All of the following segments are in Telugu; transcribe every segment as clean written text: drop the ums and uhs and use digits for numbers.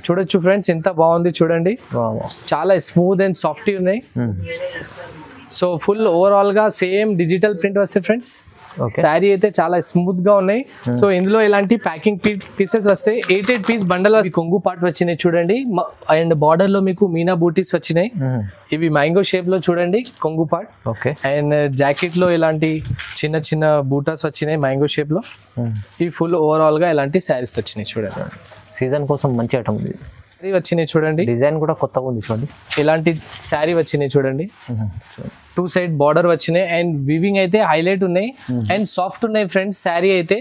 చూడొచ్చు ఫ్రెండ్స్, ఎంత బాగుంది చూడండి. చాలా స్మూత్ అండ్ సాఫ్ట్ ఉన్నాయి. సో ఫుల్ ఓవరాల్ గా సేమ్ డిజిటల్ ప్రింట్ వస్తాయి ఫ్రెండ్స్. శారీ అయితే చాలా స్మూత్ గా ఉన్నాయి. సో ఇందులో ఇలాంటి ప్యాకింగ్ పీసెస్ వస్తాయి. 8 పీస్ బండల్ కొంగు పార్ట్ వచ్చినాయి చూడండి. అండ్ బార్డర్ లో మీకు మీనా బూటీస్ వచ్చినాయి. ఇవి మ్యాంగో షేప్ లో చూడండి కొంగు పార్ట్. అండ్ జాకెట్ లో ఇలాంటి చిన్న చిన్న బూటాస్ వచ్చినాయి మ్యాంగో షేప్ లో. ఇవి ఫుల్ ఓవరాల్ గా ఇలాంటి శారీస్ వచ్చినాయి చూడండి. సీజన్ కోసం మంచి ఐటమ్ వచ్చినాయి చూడండి. డిజైన్ కూడా కొత్తగా ఉంది చూడండి. ఇలాంటి శారీ వచ్చినాయి చూడండి. 2 సైడ్ బార్డర్ వచ్చినాయి అండ్ వివింగ్ అయితే హైలైట్ ఉన్నాయి అండ్ సాఫ్ట్ ఉన్నాయి ఫ్రెండ్స్. శారీ అయితే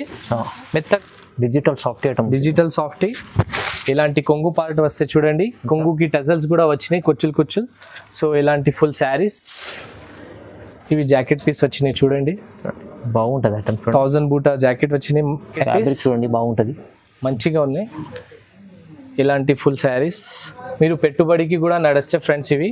మెత్త digital soft item, digital soft. ఇలాంటి కొంగు పార్ట్ వస్తే చూడండి. కొంగుకి టజల్స్ కూడా వచ్చినాయి కుచ్చులు. సో ఇలాంటి ఫుల్ శారీస్. ఇవి జాకెట్ పీస్ వచ్చినాయి చూడండి. బాగుంటది ఐటమ్. 1000 బూటా జాకెట్ వచ్చినాయి చూడండి, బాగుంటది, మంచిగా ఉన్నాయి. ఇలాంటి ఫుల్ శారీస్ మీరు పెట్టుబడికి కూడా నడిస్తే ఫ్రెండ్స్ ఇవి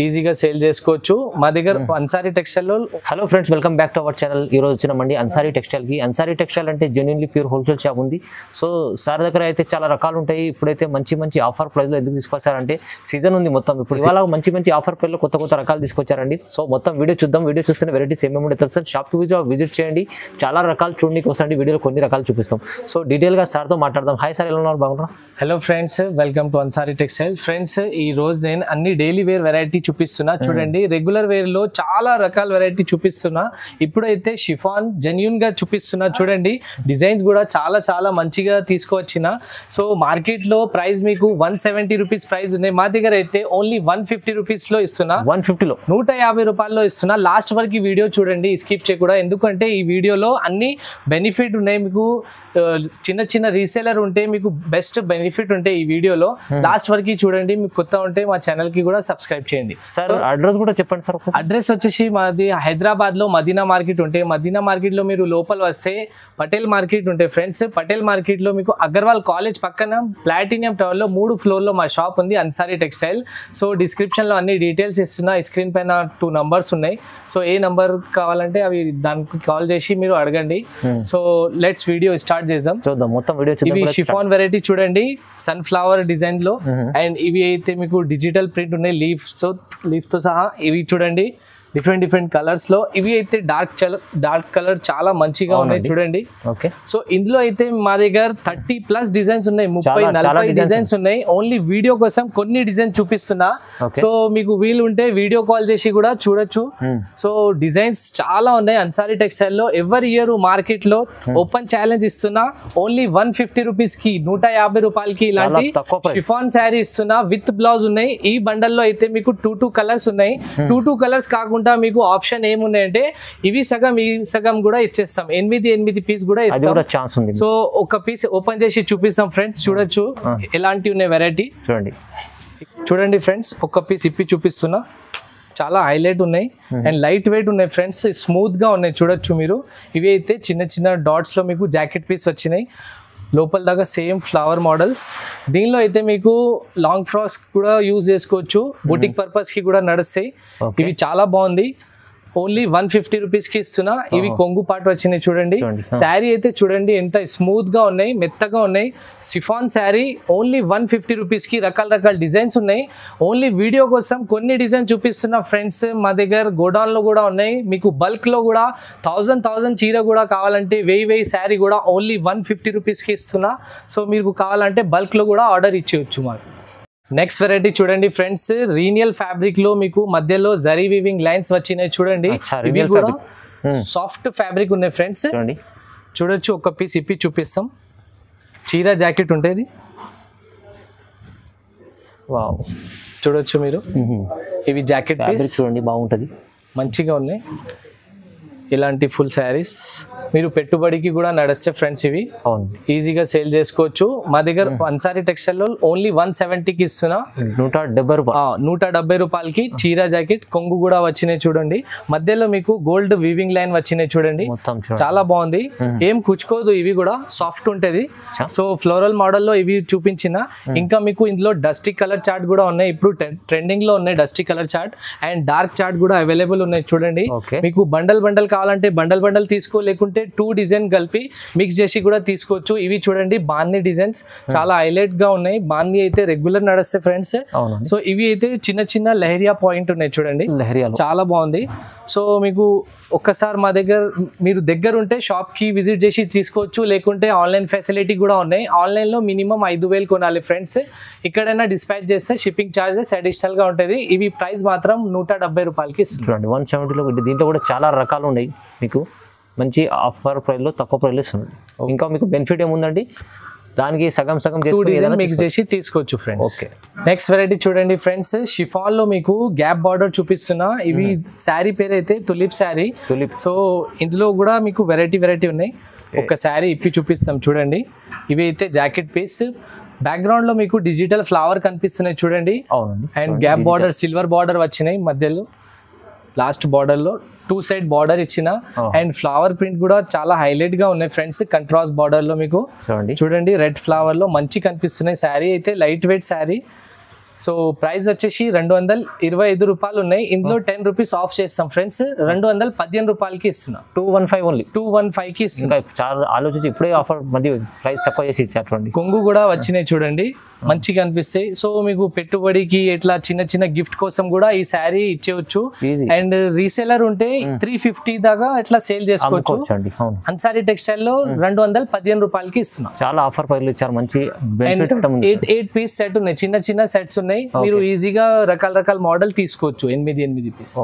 ఈజీగా సేల్ చేసుకోవచ్చు. మా దగ్గర అన్సారీ టెక్స్టైల్ లో. Hello friends, welcome back to our channel. ఈ రోజు వచ్చినామండి అన్సారీ టెక్స్టైల్ కి. అన్సారీ టెక్స్టైల్ అంటే జెన్యున్లీ ప్యూర్ హోల్సేల్ షాప్ ఉంది. సో సార్ దగ్గర అయితే చాలా రకాలు ఉంటాయి. ఇప్పుడైతే మంచి ఆఫర్ ప్రైస్ లో ఎందుకు తీసుకొచ్చారంటే సీజన్ ఉంది మొత్తం. ఇప్పుడు ఇవాళ మంచి ఆఫర్ ప్రైస్ లో కొత్త రకాలు తీసుకొచ్చారండి. సో మొత్తం వీడియో చూద్దాం. వీడియో చూస్తే వెరైటీస్ ఏమేమి తెలుసు. షాప్ కి విజిట్ చేయండి. చాలా రకాలు చూడడానికి వస్తాయండి. వీడియోలో కొన్ని రకాలు చూపిస్తాం. సో డీటెయిల్ గా సార్ తో మాట్లాడదాం. హాయ్ సార్, ఎలా ఉన్నారు? బాగున్నారా? Hello friends, welcome to Ansari textile. Friends ఈ రోజు నేను అన్ని డైలీ వేర్ వెరైటీ చూపిస్తున్నా చూడండి. రెగ్యులర్ వేర్ లో చాలా రకాల వెరైటీ చూపిస్తున్నా. ఇప్పుడైతే షిఫాన్ జెన్యూన్ గా చూపిస్తున్నా చూడండి. డిజైన్స్ కూడా చాలా మంచిగా తీసుకువచ్చిన. సో మార్కెట్ లో ప్రైస్ మీకు 170 రూపీస్ ప్రైస్ ఉన్నాయి. మా దగ్గర అయితే ఓన్లీ 150 రూపీస్ లో ఇస్తున్నా. 150 లో 150 రూపాయల్లో ఇస్తున్నా. లాస్ట్ వరకు ఈ వీడియో చూడండి, స్కిప్ చేయకూడదు. ఎందుకంటే ఈ వీడియోలో అన్ని బెనిఫిట్ ఉన్నాయి మీకు. చిన్న రీసేలర్ ఉంటే మీకు బెస్ట్ బెనిఫిట్ ఉంటాయి ఈ వీడియోలో. లాస్ట్ వరకు చూడండి. మీకు కొత్త ఉంటే మా ఛానల్ కి కూడా సబ్స్క్రైబ్ చేయండి. సార్ అడ్రస్ కూడా చెప్పండి సార్. అడ్రస్ వచ్చేసి మాది హైదరాబాద్ లో మదీనా మార్కెట్ ఉంటే, మదీనా మార్కెట్ లో మీరు లోపల వస్తే పటేల్ మార్కెట్ ఉంటే ఫ్రెండ్స్, పటేల్ మార్కెట్ లో మీకు అగర్వాల్ కాలేజ్ పక్కన ప్లాటినియం టవర్ లో 3 ఫ్లోర్ లో మా షాప్ ఉంది అన్సారీ టెక్స్టైల్. సో డిస్క్రిప్షన్ లో అన్ని డీటెయిల్స్ ఇస్తున్నా. స్క్రీన్ పైన 2 నంబర్స్ ఉన్నాయి. సో ఏ నంబర్ కావాలంటే అవి దానికి కాల్ చేసి మీరు అడగండి. సో లెట్స్ వీడియో స్టార్ట్ చేద్దాం. చూద్దాం మొత్తం వీడియో. ఇవి షిఫాన్ వెరైటీ చూడండి, సన్ఫ్లవర్ డిజైన్ లో. అండ్ ఇవి అయితే మీకు డిజిటల్ ప్రింట్ ఉన్నాయి లీఫ్ తో సహా. ఇవి చూడండి డిఫరెంట్ కలర్స్ లో. ఇవి అయితే డార్క్ కలర్ చాలా మంచిగా ఉన్నాయి చూడండి. సో ఇందులో అయితే మా దగ్గర 30+ డిజైన్స్ ఉన్నాయి. 30-40 డిజైన్స్ ఉన్నాయి. ఓన్లీ వీడియో కోసం కొన్ని డిజైన్ చూపిస్తున్నా. సో మీకు వీలు ఉంటే వీడియో కాల్ చేసి కూడా చూడొచ్చు. సో డిజైన్స్ చాలా ఉన్నాయి అన్సారీ టెక్స్టైల్ లో. ఎవరి ఇయర్ మార్కెట్ లో ఓపెన్ ఛాలెంజ్ ఇస్తున్నా. ఓన్లీ 150 రూపీస్ కి 150 రూపాయలకి ఇలాంటి షిఫాన్ శారీ ఇస్తున్నా. విత్ బ్లౌజ్ ఉన్నాయి. ఈ బండల్లో అయితే మీకు 2 కలర్స్ ఉన్నాయి. 2 కలర్స్ కాకుండా మీకు ఆప్షన్ ఏమున్నాయంటే ఇవి సగం ఈ సగం కూడా ఇచ్చేస్తాం. 8 పీస్ కూడా ఇస్తాం. సో ఒక పీస్ ఓపెన్ చేసి చూపిస్తాం ఫ్రెండ్స్. చూడొచ్చు ఎలాంటి ఉన్నాయి వెరైటీ. చూడండి ఫ్రెండ్స్, ఒక పీస్ ఇప్పి చూపిస్తున్నా. చాలా హైలైట్ ఉన్నాయి అండ్ లైట్ వెయిట్ ఉన్నాయి ఫ్రెండ్స్. స్మూత్ గా ఉన్నాయి చూడొచ్చు మీరు. ఇవి అయితే చిన్న డాట్స్ లో మీకు జాకెట్ పీస్ వచ్చినాయి. లోపల దాకా సేమ్ ఫ్లవర్ మోడల్స్. దీనిలో అయితే మీకు లాంగ్ ఫ్రాక్స్ కూడా యూజ్ చేసుకోవచ్చు. బుటిక్ పర్పస్ కి కూడా నడుస్తాయి. ఇవి చాలా బాగుంది. ఓన్లీ 150 రూపీస్ కి ఇస్తున్నా. ఇవి కొంగు పార్ట్ వచ్చినాయి చూడండి. శారీ అయితే చూడండి ఎంత స్మూత్ గా ఉన్నాయి, మెత్తగా ఉన్నాయి. షిఫాన్ శారీ ఓన్లీ 150 రూపీస్ కి రకాల డిజైన్స్ ఉన్నాయి. ఓన్లీ వీడియో కోసం కొన్ని డిజైన్ చూపిస్తున్నా ఫ్రెండ్స్. మా దగ్గర గోడౌన్ లో కూడా ఉన్నాయి. మీకు బల్క్ లో కూడా 1000 చీర కూడా కావాలంటే 1000 శారీ కూడా ఓన్లీ 150 రూపీస్ కి ఇస్తున్నా. సో మీకు కావాలంటే బల్క్ లో కూడా ఆర్డర్ ఇచ్చేయచ్చు మాకు. నెక్స్ట్ వెరైటీ చూడండి ఫ్రెండ్స్, రీనియల్ ఫ్యాబ్రిక్ లో మీకు మధ్యలో జరీ వీవింగ్ లైన్స్ వచ్చినాయి చూడండి. ఇవి కూడా సాఫ్ట్ ఫ్యాబ్రిక్ ఉన్నాయి ఫ్రెండ్స్. చూడొచ్చు ఒక పీస్ ఇప్పి చూపిస్తాం. చీర జాకెట్ ఉంటుంది. వావ్, చూడొచ్చు మీరు. ఇవి జాకెట్ పీస్ చూడండి, బాగుంటది, మంచిగా ఉన్నాయి. ఇలాంటి ఫుల్ శారీస్ మీరు పెట్టుబడికి కూడా నడిస్తే ఫ్రెండ్స్ ఇవి ఈజీగా సేల్ చేసుకోవచ్చు. మా దగ్గర అన్సారీ టెక్స్టైల్ లో ఓన్లీ 170కి ఇస్తున్నా. 170 రూపాయలకి చీర జాకెట్ కొంగు కూడా వచ్చినాయి చూడండి. మధ్యలో మీకు గోల్డ్ వీవింగ్ లైన్ వచ్చినాయి చూడండి. చాలా బాగుంది, ఏం కుచ్చుకోదు. ఇవి కూడా సాఫ్ట్ ఉంటది. సో ఫ్లోరల్ మోడల్ లో ఇవి చూపించిన. ఇంకా మీకు ఇందులో డస్టీ కలర్ చార్ట్ కూడా ఉన్నాయి. ఇప్పుడు ట్రెండింగ్ లో ఉన్నాయి dusty colour chart and dark chart కూడా అవైలబుల్ ఉన్నాయి చూడండి. మీకు బండల్ కావాలంటే బండల్ తీసుకో, లేకుంటే 2 డిజైన్ కలిపి మిక్స్ చేసి కూడా తీసుకోవచ్చు. ఇవి చూడండి బాందీ డిజైన్స్ చాలా హైలైట్ గా ఉన్నాయి. బాందీ అయితే రెగ్యులర్ నడుస్తాయి ఫ్రెండ్స్. సో ఇవి అయితే చిన్న లెహరియా పాయింట్ ఉన్నాయి చూడండి, చాలా బాగుంది. సో మీకు ఒక్కసారి మా మీరు దగ్గర ఉంటే షాప్ కి విజిట్ చేసి తీసుకోవచ్చు, లేకుంటే ఆన్లైన్ ఫెసిలిటీ కూడా ఉన్నాయి. ఆన్లైన్ లో మినిమం 5,000 కొనాలి ఫ్రెండ్స్. ఇక్కడైనా డిస్పాచ్ చేస్తే షిప్పింగ్ ఛార్జెస్ అడిషనల్ గా ఉంటుంది. ఇవి ప్రైస్ మాత్రం 170 రూపాయలకి చూడండి. 170లో దీంట్లో కూడా చాలా రకాలు ఉన్నాయి. మీకు మంచి ఆఫర్ ప్రైస్ లో తక్కువ ప్రైస్ లో ఇస్తుంది. ఇంకా మీకు బెనిఫిట్ ఏముందండి, దానికి సగం మిక్స్ చేసి తీసుకోవచ్చు ఫ్రెండ్స్. ఓకే, నెక్స్ట్ వెరైటీ చూడండి ఫ్రెండ్స్. షిఫాన్ లో మీకు గ్యాప్ బార్డర్ చూపిస్తున్నా. ఇవి శారీ పేరు అయితే తులిప్ శారీ. సో ఇందులో కూడా మీకు వెరైటీ ఉన్నాయి. ఒక శారీ ఇప్పి చూపిస్తాం చూడండి. ఇవి అయితే జాకెట్ పీస్. బ్యాక్గ్రౌండ్ లో మీకు డిజిటల్ ఫ్లవర్ కనిపిస్తున్నాయి చూడండి. And gap border silver border వచ్చినాయి మధ్యలో. లాస్ట్ బార్డర్ లో 2 సైడ్ బార్డర్ ఇచ్చిన అండ్ ఫ్లవర్ ప్రింట్ కూడా చాలా హైలైట్ గా ఉన్నాయి ఫ్రెండ్స్. కంట్రాస్ట్ బార్డర్ లో మీకు చూడండి రెడ్ ఫ్లవర్ లో మంచి కనిపిస్తున్నాయి. శారీ అయితే light weight sari. So price వచ్చేసి 225 రూపాయలు ఉన్నాయి. ఇందులో 10 రూపీస్ ఆఫ్ చేస్తాం ఫ్రెండ్స్. 215 రూపాయలకి ఇస్తున్నా. 215 ఓన్లీ. 215 కి ఇస్తున్నా. చాలా ఆలోచించి ఇప్పుడే ఆఫర్ మళ్ళీ ప్రైస్ తక్కువ చేసి ఇచ్చారు. కొంగు కూడా వచ్చినాయి చూడండి, మంచిగా అనిపిస్తాయి. సో మీకు పెట్టుబడికి ఎట్లా చిన్న గిఫ్ట్ కోసం కూడా ఈ శారీ ఇచ్చేవచ్చు. అండ్ రీసేలర్ ఉంటే 350 దాకా ఎట్లా సేల్ చేసుకోవచ్చు. అన్సారీ టెక్స్టైల్ లో 215 రూపాయలకి ఇస్తున్నా. చాలా ఆఫర్ ప్రైస్ ఇచ్చారు. మంచి 8 పీస్ సెట్ ఉన్నాయి, చిన్న సెట్స్ ఉన్నాయి. మీరు ఈజీగా రకాల మోడల్ తీసుకోవచ్చు. 8 పీస్.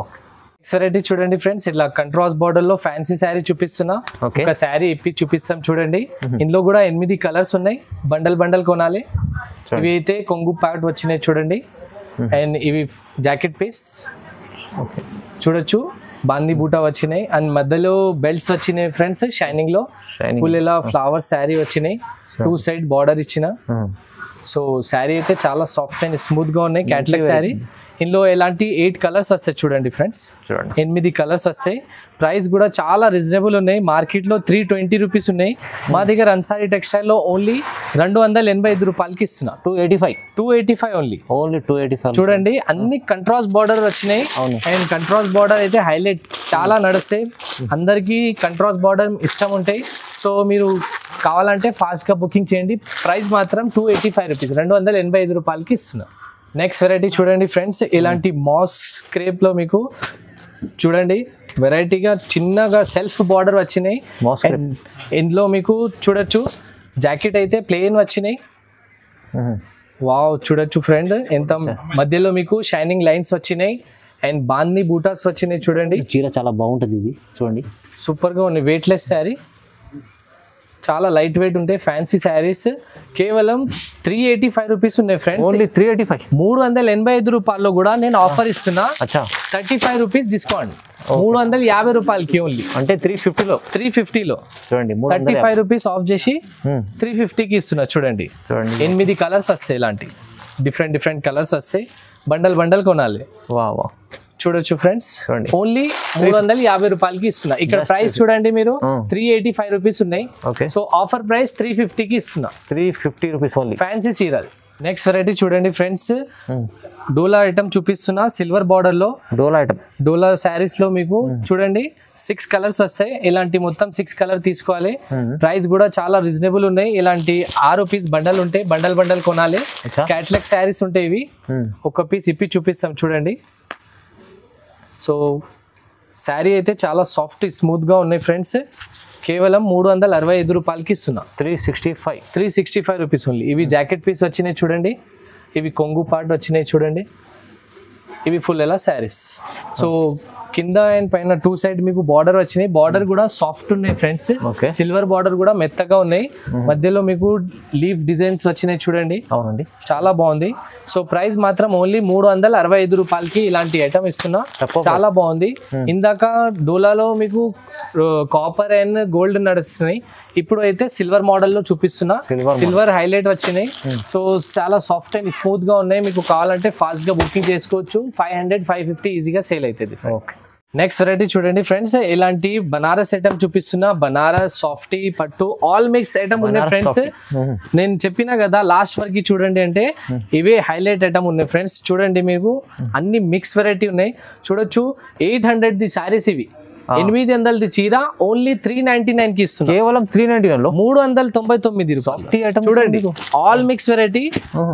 వెరైటీ చూడండి ఫ్రెండ్స్. ఇట్లా కంట్రాస్ట్ బార్డర్ లో ఫ్యాన్సీ శారీ చూపిస్తున్నా. ఒక శారీ ఇప్పి చూపిస్తాం చూడండి. ఇందులో కూడా 8 కలర్స్ ఉన్నాయి. బండల్ కొనాలి. ఇవి అయితే కొంగు ప్యాట్ వచ్చినాయి చూడండి. అండ్ ఇవి జాకెట్ పీస్ చూడొచ్చు. బాందీ బూటా వచ్చినాయి అండ్ మధ్యలో బెల్ట్స్ వచ్చినాయి ఫ్రెండ్స్. షైనింగ్ లో ఫుల్ ఇలా ఫ్లవర్ శారీ వచ్చినాయి. 2 సైడ్ బార్డర్ ఇచ్చిన. సో శారీ అయితే చాలా సాఫ్ట్ అండ్ స్మూత్ గా ఉన్నాయి. క్యాట్లాగ్ శారీ. ఇందులో ఎలాంటి 8 కలర్స్ వస్తాయి చూడండి ఫ్రెండ్స్. 8 కలర్స్ వస్తాయి. ప్రైస్ కూడా చాలా రీజనబుల్ ఉన్నాయి. మార్కెట్ లో 320 రూపీస్ ఉన్నాయి. మా దగ్గర అన్సారీ టెక్స్టైల్ లో ఓన్లీ 285 రూపాయలకి ఇస్తున్నా. 285 ఓన్లీ 285. చూడండి అన్ని కంట్రాస్ట్ బార్డర్ వచ్చినాయి. అండ్ కంట్రాస్ట్ బార్డర్ అయితే హైలైట్ చాలా నడుస్తాయి. అందరికి కంట్రాస్ట్ బార్డర్ ఇష్టం ఉంటాయి. సో మీరు కావాలంటే ఫాస్ట్ గా బుకింగ్ చేయండి. ప్రైస్ మాత్రం 285 రూపీస్, 285 రూపాయలకి ఇస్తున్నా. నెక్స్ట్ వెరైటీ చూడండి ఫ్రెండ్స్. ఇలాంటి మాస్ క్రేప్ లో మీకు చూడండి వెరైటీగా చిన్నగా సెల్ఫ్ బార్డర్ వచ్చినాయి. ఇందులో మీకు చూడొచ్చు జాకెట్ అయితే ప్లెయిన్ వచ్చినాయి. వావ్ చూడొచ్చు ఫ్రెండ్, ఎంత మధ్యలో మీకు షైనింగ్ లైన్స్ వచ్చినాయి. అండ్ బాందీ బూటాస్ వచ్చినాయి చూడండి. చీర చాలా బాగుంటుంది. ఇది చూడండి సూపర్ గా ఉంది. వెయిట్లెస్ శారీ, చాలా లైట్ వెయిట్ ఉంటాయి. ఫ్యాన్సీ శారీస్ కేవలం 385 రూపీస్ ఉన్నాయి ఫ్రెండ్స్. ఓన్లీ 385. 385 రూపాయల్లో కూడా నేను ఆఫర్ ఇస్తున్నా. 35 రూపీస్ డిస్కౌంట్. 350 రూపాయలకి ఓన్లీ. అంటే 350లో చూడండి 35 రూపీస్ ఆఫ్ చేసి 350కి ఇస్తున్నా. చూడండి 8 కలర్స్ వస్తాయి. ఇలాంటి డిఫరెంట్ కలర్స్ వస్తాయి. బండల్ కొనాలి. వా చూడొచ్చు ఫ్రెండ్స్. ఓన్లీ 350 రూపాయలకి ఇస్తున్నా. ఇక్కడ ప్రైస్ చూడండి మీరు 385 రూపీస్ ఉన్నాయి. సో ఆఫర్ ప్రైస్ 350కి ఇస్తున్నా. 350 రూపీస్ ఓన్లీ. ఫ్యాన్సీ చీరలు. నెక్స్ట్ వెరైటీ చూడండి ఫ్రెండ్స్. డోలా ఐటమ్ చూపిస్తున్నా. సిల్వర్ బార్డర్ లో డోలా శారీస్ లో మీకు చూడండి 6 కలర్స్ వస్తాయి. ఇలాంటి మొత్తం 6 కలర్ తీసుకోవాలి. ప్రైస్ కూడా చాలా రీజనబుల్ ఉన్నాయి. ఇలాంటి 6 పీస్ బండల్ ఉంటాయి. బండల్ కొనాలి. క్యాట్లాగ్ శారీస్ ఉంటాయి. ఇవి ఒక పీస్ ఇప్పి చూపిస్తాం చూడండి. సో శారీ అయితే చాలా సాఫ్ట్ స్మూత్ గా ఉన్నాయి ఫ్రెండ్స్. కేవలం 365 రూపాయలకి ఇస్తున్నా. 365 రూపీస్ ఓన్లీ. ఇవి జాకెట్ పీస్ వచ్చినాయి చూడండి. ఇవి కొంగు పార్ట్ వచ్చినాయి చూడండి. ఇవి ఫుల్ ఎలా శారీస్. సో కింద అండ్ పైన 2 సైడ్ మీకు బార్డర్ వచ్చినాయి. బార్డర్ కూడా సాఫ్ట్ ఉన్నాయి ఫ్రెండ్స్. సిల్వర్ బార్డర్ కూడా మెత్తగా ఉన్నాయి. మధ్యలో మీకు లీఫ్ డిజైన్స్ వచ్చినాయి చూడండి. అవునండి, చాలా బాగుంది. సో ప్రైస్ మాత్రం ఓన్లీ 365 రూపాయలకి ఇలాంటి ఐటమ్ ఇస్తున్నా. చాలా బాగుంది. ఇందాక డోలాలో మీకు కాపర్ అండ్ గోల్డ్ నడుస్తున్నాయి. ఇప్పుడు అయితే సిల్వర్ మోడల్ లో చూపిస్తున్నా. సిల్వర్ హైలైట్ వచ్చినాయి. సో చాలా సాఫ్ట్ అండ్ స్మూత్ గా ఉన్నాయి. మీకు కావాలంటే ఫాస్ట్ గా బుకింగ్ చేసుకోవచ్చు. 500-550 ఈజీగా సేల్ అవుతుంది. నెక్స్ట్ వెరైటీ చూడండి ఫ్రెండ్స్. ఇలాంటి బనారస్ ఐటమ్ చూపిస్తున్నా. బనారస్, సాఫ్టీ, పట్టు ఆల్ మిక్స్ ఐటమ్ ఉన్నాయి ఫ్రెండ్స్. నేను చెప్పినా కదా లాస్ట్ వరకు చూడండి అంటే ఇవే హైలైట్ ఐటమ్ ఉన్నాయి ఫ్రెండ్స్. చూడండి మీకు అన్ని మిక్స్ వెరైటీ ఉన్నాయి. చూడొచ్చు 800 ది శారీస్. ఇవి 800ది చీర ఓన్లీ 399 కి ఇస్తున్నా. కేవలం 399 లో 399 రూపాయలు. చూడండి all mix variety,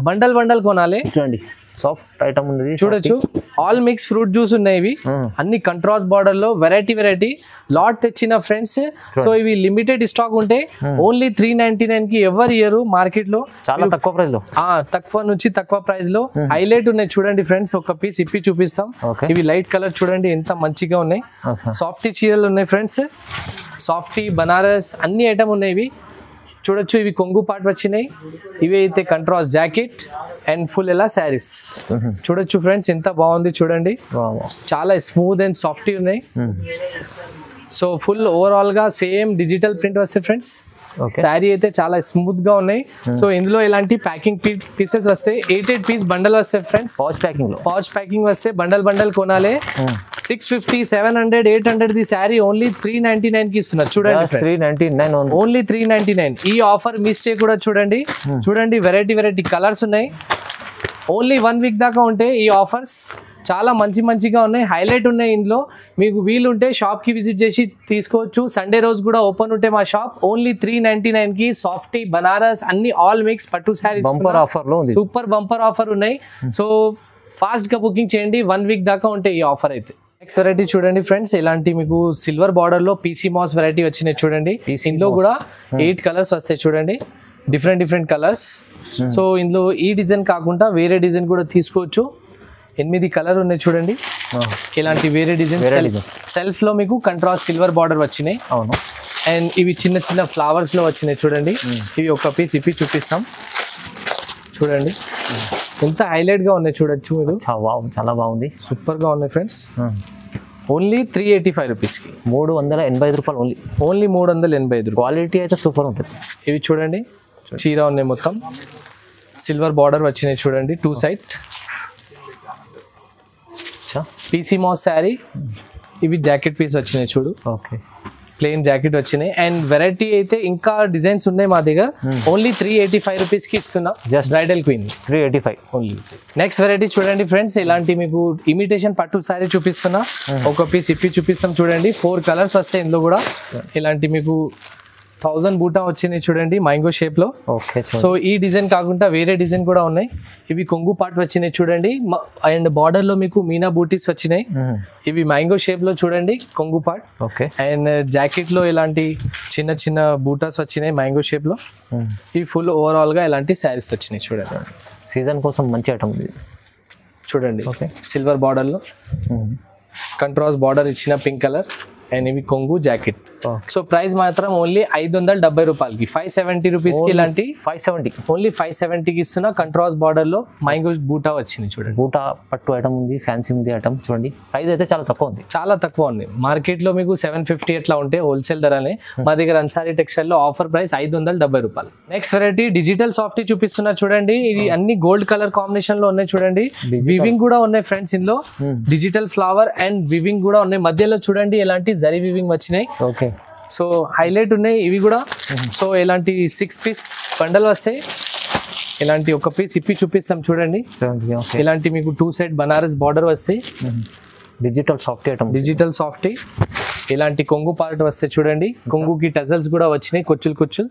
bundle bundle కొనాలి. చూడండి సాఫ్ట్ ఐటమ్ ఉంది, చూడొచ్చు. ఆల్ మిక్స్ ఫ్రూట్ జ్యూస్ ఉన్నాయి ఇవి, అన్ని కంట్రాస్ట్ బార్డర్ లో వెరైటీ లాట్ తెచ్చిన ఫ్రెండ్స్. సో ఇవి లిమిటెడ్ స్టాక్ ఉంటే ఓన్లీ 399 కి ఎవరు ఇయర్ మార్కెట్ లో, చాలా తక్కువ ప్రైస్ లో, తక్కువ నుంచి తక్కువ ప్రైస్ లో హైలైట్ ఉన్నాయి. చూడండి ఫ్రెండ్స్, ఒక పీస్ ఇప్పి చూపిస్తాం. ఇవి లైట్ కలర్ చూడండి ఎంత మంచిగా ఉన్నాయి. సాఫ్టీ చీరలు ఉన్నాయి ఫ్రెండ్స్, సాఫ్టీ బనారస్ అన్ని ఐటమ్ ఉన్నాయి ఇవి. చూడొచ్చు ఇవి కొంగు పార్ట్ వచ్చినాయి. ఇవి అయితే కంట్రాస్ట్ జాకెట్ అండ్ ఫుల్ ఎలా శారీస్. చూడొచ్చు ఫ్రెండ్స్ ఎంత బాగుంది చూడండి, చాలా స్మూత్ అండ్ సాఫ్టీ ఉన్నాయి. సో ఫుల్ ఓవరాల్ గా సేమ్ డిజిటల్ ప్రింట్ వస్తాయి ఫ్రెండ్స్. శారీ అయితే చాలా స్మూత్ గా ఉన్నాయి. సో ఇందులో ఇలాంటి ప్యాకింగ్ పీసెస్ వస్తాయి. 8 పీస్ బండల్ వస్తాయి ఫ్రెండ్స్. పౌచ్ ప్యాకింగ్ వస్తే బండల్ కొనాలి. 650, 700, 800 ది శారీ ఓన్లీ 399 కి ఇస్తున్నారు. చూడండి 399 ఓన్లీ 399. ఈ ఆఫర్ మిస్ చేయకూడదు. చూడండి వెరైటీ కలర్స్ ఉన్నాయి. ఓన్లీ 1 వీక్ దాకా ఉంటాయి ఈ ఆఫర్స్. చాలా మంచిగా ఉన్నాయి, హైలైట్ ఉన్నాయి. ఇందులో మీకు వీలుంటే షాప్ కి విజిట్ చేసి తీసుకోవచ్చు. సండే రోజు కూడా ఓపెన్ ఉంటే మా షాప్. ఓన్లీ 399 కి సాఫ్టీ బనారస్ అన్ని ఆల్ మిక్స్ పట్టు శారీస్ బంపర్ ఆఫర్ లో ఉంది. సూపర్ బంపర్ ఆఫర్ ఉన్నాయి. సో ఫాస్ట్ గా బుకింగ్ చేయండి, 1 వీక్ దాకా ఉంటాయి ఈ ఆఫర్ అయితే. నెక్స్ట్ వెరైటీ చూడండి ఫ్రెండ్స్, ఇలాంటి మీకు సిల్వర్ బార్డర్ లో పీసీ మాస్ వెరైటీ వచ్చినాయి చూడండి. ఇందులో కూడా 8 కలర్స్ వస్తాయి చూడండి, డిఫరెంట్ కలర్స్. సో ఇందులో ఈ డిజైన్ కాకుండా వేరే డిజైన్ కూడా తీసుకోవచ్చు. 8 కలర్ ఉన్నాయి చూడండి. ఇలాంటి వేరే డిజైన్ సెల్ఫ్ లో మీకు కంట్రాస్ట్ సిల్వర్ బార్డర్ వచ్చినాయి. అవును. అండ్ ఇవి చిన్న ఫ్లవర్స్ లో వచ్చినాయి చూడండి. ఇవి ఒక పీస్ ఇప్పి చూపిస్తాం. చూడండి ఎంత హైలైట్ గా ఉన్నాయి, చూడొచ్చు మీరు. చాలా బాగుంది, సూపర్ గా ఉన్నాయి ఫ్రెండ్స్. ఓన్లీ 385 రూపీస్కి 385 రూపాయలు ఓన్లీ 385. క్వాలిటీ అయితే సూపర్ ఉంటుంది. ఇవి చూడండి చీర ఉన్నాయి, మొత్తం సిల్వర్ బార్డర్ వచ్చినాయి చూడండి 2 సైడ్. PC mass sari. ఇవి జాకెట్ పీస్ వచ్చినాయి చూడు. ఓకే, ప్లెయిన్ జాకెట్ వచ్చినాయి. అండ్ వెరైటీ అయితే ఇంకా డిజైన్స్ ఉన్నాయి మా దగ్గర. ఓన్లీ 385 రూపీస్కి ఇస్తున్నా. Just bridal queen 385 only. Next variety చూడండి ఫ్రెండ్స్, ఇలాంటి మీకు ఇమిటేషన్ పట్టు శారీ చూపిస్తున్నా. ఒక పీస్ ఇప్పి చూపిస్తాం చూడండి. 4 కలర్స్ వస్తాయి ఇందులో కూడా. ఇలాంటి మీకు 1000 బూటా వచ్చినాయి చూడండి మ్యాంగో షేప్ లో. సో ఈ డిజైన్ కాకుండా వేరే డిజైన్ కూడా ఉన్నాయి. ఇవి కొంగు పార్ట్ వచ్చినాయి చూడండి. అండ్ బార్డర్ లో మీకు మీనా బూటీస్ వచ్చినాయి. ఇవి మ్యాంగో షేప్ లో చూడండి కొంగు పార్ట్. ఓకే. అండ్ జాకెట్ లో ఇలాంటి చిన్న బూటాస్ వచ్చినాయి మ్యాంగో షేప్ లో. ఇవి ఫుల్ ఓవరాల్ గా ఇలాంటి శారీస్ వచ్చినాయి చూడండి. సీజన్ కోసం మంచి ఐటమ్ చూడండి. సిల్వర్ బార్డర్ లో కంట్రాస్ట్ బార్డర్ ఇచ్చిన పింక్ కలర్. అండ్ ఇవి కొంగు జాకెట్. సో ప్రైస్ మాత్రం ఓన్లీ 570 రూపాయలకి 570 రూపీస్కి ఇలాంటి 570 ఓన్లీ 570కి ఇస్తున్నా. కంట్రాస్ట్ బార్డర్ లో మ్యాంగో బూటా వచ్చింది చూడండి. బూటా పట్టు ఐటమ్ ఉంది, ఫ్యాన్సీ ఉంది ఐటమ్ చూడండి. ప్రైస్ అయితే చాలా తక్కువ ఉంది. మార్కెట్ లో మీకు 750 ఎట్లా ఉంటే హోల్సేల్ ధరనే. మా దగ్గర అన్సారీ టెక్స్టైల్ లో ఆఫర్ ప్రైస్ 570 రూపాయలు. నెక్స్ట్ వెరైటీ డిజిటల్ సాఫ్టీ చూపిస్తున్నా చూడండి. ఇది అన్ని గోల్డ్ కలర్ కాంబినేషన్ లో ఉన్నాయి చూడండి. వివింగ్ కూడా ఉన్నాయి ఫ్రెండ్స్ ఇందులో. డిజిటల్ ఫ్లవర్ అండ్ వివింగ్ కూడా ఉన్నాయి. మధ్యలో చూడండి ఎలాంటి జరీ వివింగ్ వచ్చినాయి. ఓకే. సో హైలైట్ ఉన్నాయి ఇవి కూడా. సో ఇలాంటి 6 పీస్ బండల్ వస్తాయి. ఇలాంటి ఒక పీస్ ఇప్పి చూపిస్తాం చూడండి. ఇలాంటి మీకు 2 సైడ్ బనారస్ బార్డర్ వస్తాయి. Digital softy item, digital softy. ఇలాంటి కొంగు పార్ట్ వస్తాయి చూడండి. కొంగుకి టజల్స్ కూడా వచ్చినాయి కొచ్చులు.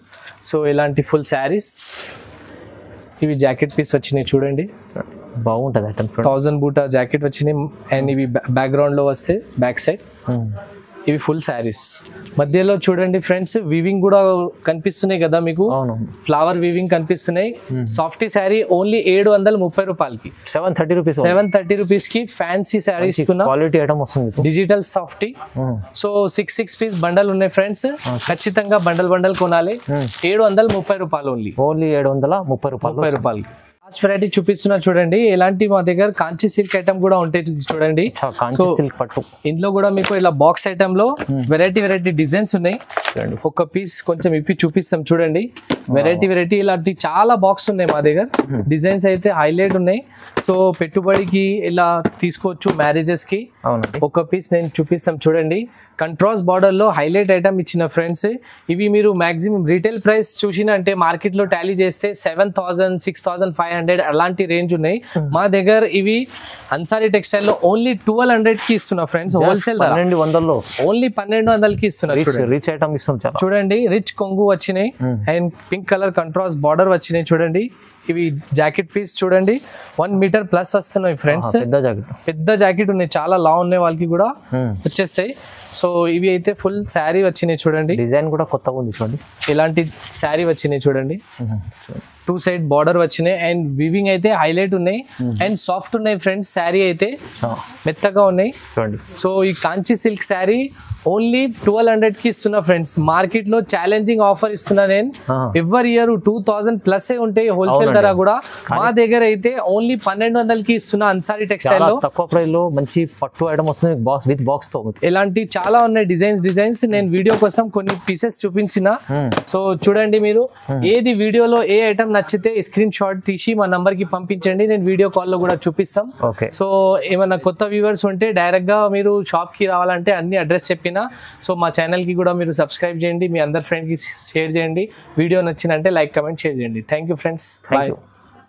సో ఇలాంటి ఫుల్ శారీస్. ఇవి జాకెట్ పీస్ వచ్చినాయి చూడండి. బాగుంటుంది ఐటమ్. 1000 బూటా జాకెట్ వచ్చినాయి. అండ్ ఇవి బ్యాక్గ్రౌండ్ లో వస్తాయి బ్యాక్ సైడ్. ఇవి ఫుల్ శారీస్. మధ్యలో చూడండి ఫ్రెండ్స్ వివింగ్ కూడా కనిపిస్తున్నాయి కదా మీకు. ఫ్లవర్ వివింగ్ కనిపిస్తున్నాయి. సాఫ్టీ శారీ ఓన్లీ 730 రూపాయలకి 730 రూపీస్కి ఫ్యాన్సీ శారీ ఇస్తున్నా. క్వాలిటీ ఐటమ్ వస్తుంది. Digital softy. So 6 piece bundle ఉన్నాయి ఫ్రెండ్స్. ఖచ్చితంగా బండల్ కొనాలి. 730 రూపాయలు ఓన్లీ 730 రూపాయలకి. లాస్ట్ వెరైటీ చూపిస్తున్నా చూడండి. ఇలాంటి మా దగ్గర కాంచి సిల్క్ ఐటమ్ కూడా ఉంటాయి చూడండి. ఇందులో కూడా మీకు ఇలా బాక్స్ ఐటమ్ లో వెరైటీ డిజైన్స్ ఉన్నాయి. ఒక పీస్ కొంచెం ఇప్పి చూపిస్తాం చూడండి. వెరైటీ ఇలాంటి చాలా బాక్స్ ఉన్నాయి మా దగ్గర. డిజైన్స్ అయితే హైలైట్ ఉన్నాయి. సో పెట్టుబడికి ఇలా తీసుకోవచ్చు, మ్యారేజెస్ కి. ఒక పీస్ నేను చూపిస్తాం చూడండి. కంట్రాస్ట్ బార్డర్ లో హైలైట్ ఐటమ్ ఇచ్చిన ఫ్రెండ్స్. ఇవి మీరు మాక్సిమం రీటైల్ ప్రైస్ చూసిన అంటే మార్కెట్ లో టాలీ చేస్తే 7000, 6500 అలాంటి రేంజ్ ఉన్నాయి. మా దగ్గర ఇవి అన్సారీ టెక్స్టైల్ లో ఓన్లీ 1200 కి ఇస్తున్నా ఫ్రెండ్స్, హోల్సేల్ ధర 1200 ఓన్లీ 1200 కి ఇస్తున్నా. రీచ్ ఐటమ్ ఇస్తాం చాలా. చూడండి రిచ్ కొంగు వచ్చినాయి and pink colour contrast border వచ్చినాయి. చూడండి ఇవి జాకెట్ పీస్ చూడండి 1 మీటర్ ప్లస్ వస్తున్నాయి ఫ్రెండ్స్, పెద్ద జాకెట్ ఉన్నాయి, చాలా లా ఉన్నాయి వాళ్ళకి కూడా వచ్చేస్తాయి. సో ఇవి అయితే ఫుల్ శారీ వచ్చినాయి చూడండి, డిజైన్ కూడా కొత్తగా ఉంది చూడండి, ఇలాంటి శారీ వచ్చినాయి చూడండి, 2 సైడ్ బార్డర్ వచ్చినాయి అండ్ వివింగ్ అయితే హైలైట్ ఉన్నాయి అండ్ సాఫ్ట్ ఉన్నాయి ఫ్రెండ్స్, శారీ అయితే మెత్తగా ఉన్నాయి చూడండి. సో ఈ కాంచి సిల్క్ శారీ ఓన్లీ 1200 కి ఇస్తున్నా ఫ్రెండ్స్. మార్కెట్ లో ఛాలెంజింగ్ ఆఫర్ ఇస్తున్నా నేను, ఎవ్రీ ఇయర్ 2000 ప్లస్ ఉంటాయి హోల్సేల్ ధర కూడా, మా దగ్గర అయితే ఓన్లీ 1200 కి ఇస్తున్నా. అన్సారీ టెక్స్టైల్ లో తక్కువ ప్రైస్ లో మంచి పట్టు ఐటమ్ వస్తుంది బాక్స్ విత్ బాక్స్ తో. ఇలాంటి చాలా ఉన్నాయి డిజైన్స్ నేను వీడియో కోసం కొన్ని పీసెస్ చూపించిన. సో చూడండి మీరు ఏది వీడియోలో ఏ ఐటమ్ నచ్చితే స్క్రీన్ షాట్ తీసి మా నంబర్ కి పంపించండి, నేను వీడియో కాల్ లో కూడా చూపిస్తాం. సో ఏమన్నా కొత్త వ్యూవర్స్ ఉంటే డైరెక్ట్ గా మీరు షాప్ కి రావాలంటే అన్ని అడ్రస్ చెప్పిన. సో మా ఛానల్ కి కూడా మీరు సబ్స్క్రైబ్ చేయండి, మీ అందరి ఫ్రెండ్ కి షేర్ చేయండి, వీడియో నచ్చినంటే లైక్ కమెంట్ షేర్ చేయండి. Thank you friends, bye.